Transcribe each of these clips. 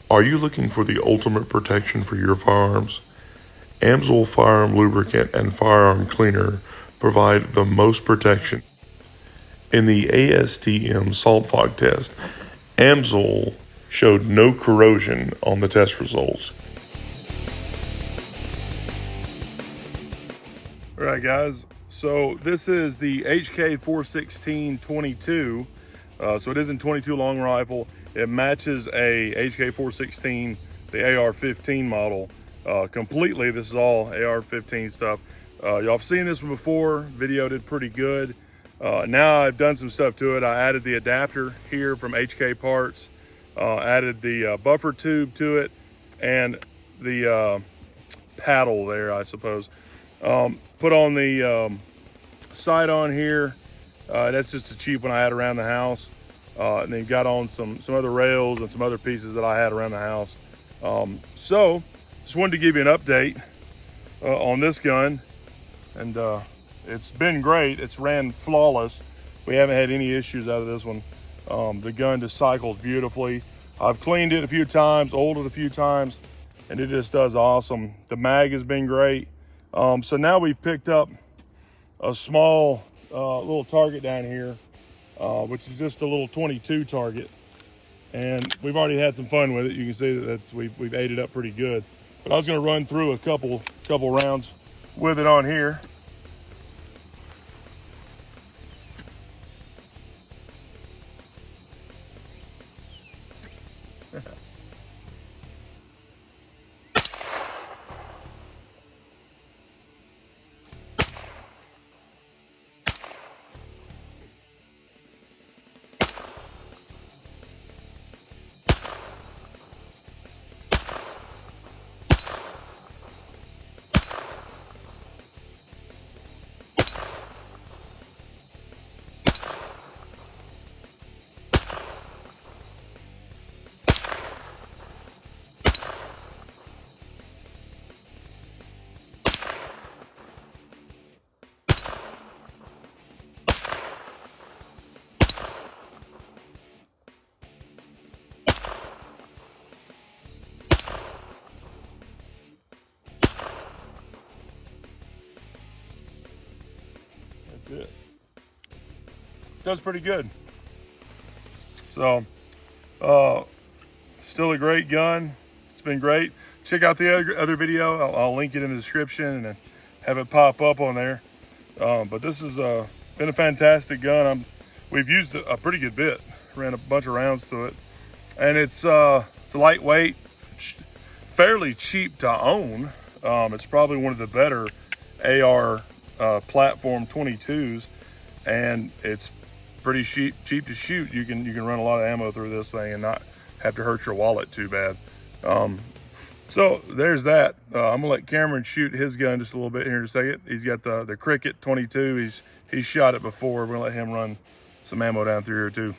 Are you looking for the ultimate protection for your firearms? Amsoil Firearm Lubricant and Firearm Cleaner provide the most protection. In the ASTM salt fog test, Amsoil showed no corrosion on the test results. All right, guys, so this is the HK416 22. So it isn't 22 long rifle. It matches a HK416, the AR-15 model, completely. This is all AR-15 stuff. Y'all have seen this one before. Video did pretty good. Now I've done some stuff to it. I added the adapter here from HK Parts, added the buffer tube to it, and the paddle there, I suppose. Put on the sight on here. That's just a cheap one I had around the house. And then got on some other rails and some other pieces that I had around the house. So just wanted to give you an update on this gun. And it's been great. It's ran flawless. We haven't had any issues out of this one. The gun just cycles beautifully. I've cleaned it a few times, oiled it a few times, and it just does awesome. The mag has been great. So now we've picked up a small little target down here, which is just a little 22 target, and we've already had some fun with it. You can see that we've ate it up pretty good. But I was going to run through a couple rounds with it on here. That's it. Does pretty good. So still a great gun. It's been great. Check out the other video. I'll link it in the description and have it pop up on there. But this has been a fantastic gun. We've used it a pretty good bit. Ran a bunch of rounds through it, and it's lightweight, fairly cheap to own. It's probably one of the better AR platform 22s, and it's pretty cheap to shoot. You can run a lot of ammo through this thing and not have to hurt your wallet too bad. So there's that. I'm gonna let Cameron shoot his gun just a little bit here in a second. He's got the Cricket 22. He's shot it before. We're gonna let him run some ammo down through here too.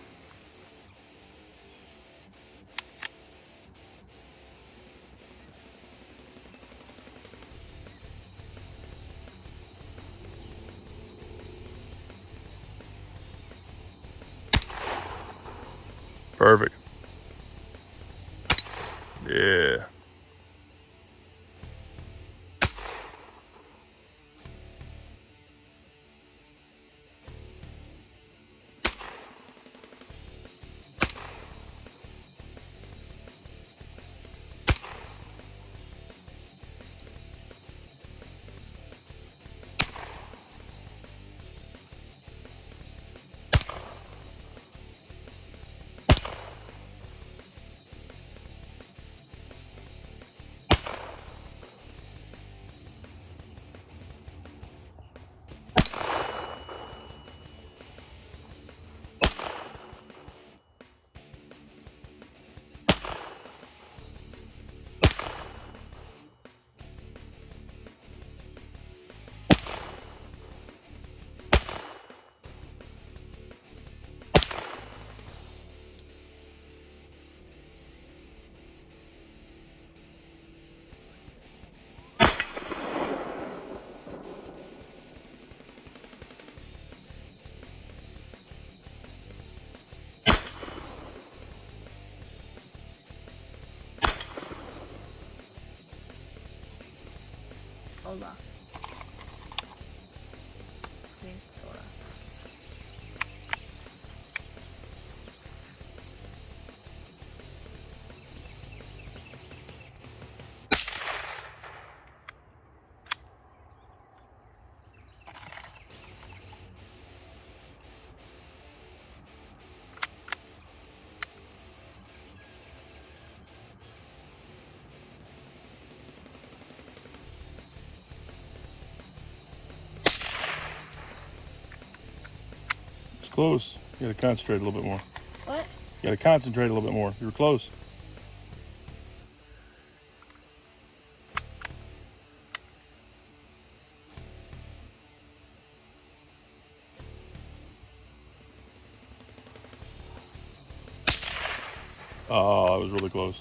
Perfect. Yeah. Sorta. See, sorta. Close. You gotta concentrate a little bit more. What? You gotta concentrate a little bit more. You were close. Oh, that was really close.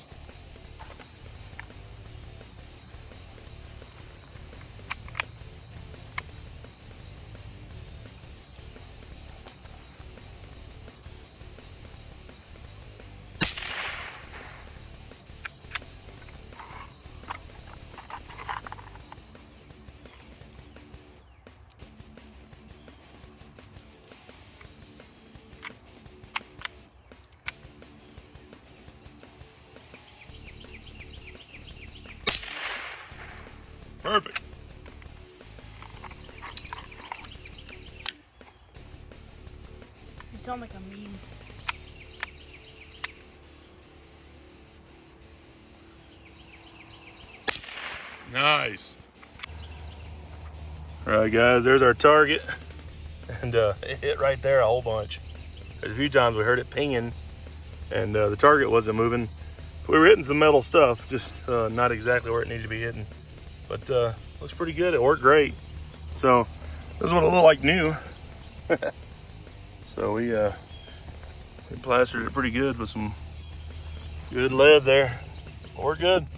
Perfect. You sound like a meme. Nice. All right, guys, there's our target. And it hit right there a whole bunch. There's a few times we heard it pinging and the target wasn't moving. We were hitting some metal stuff, just not exactly where it needed to be hitting. But looks pretty good, it worked great. So this is what it looked like new. So we plastered it pretty good with some good lead there. We're good.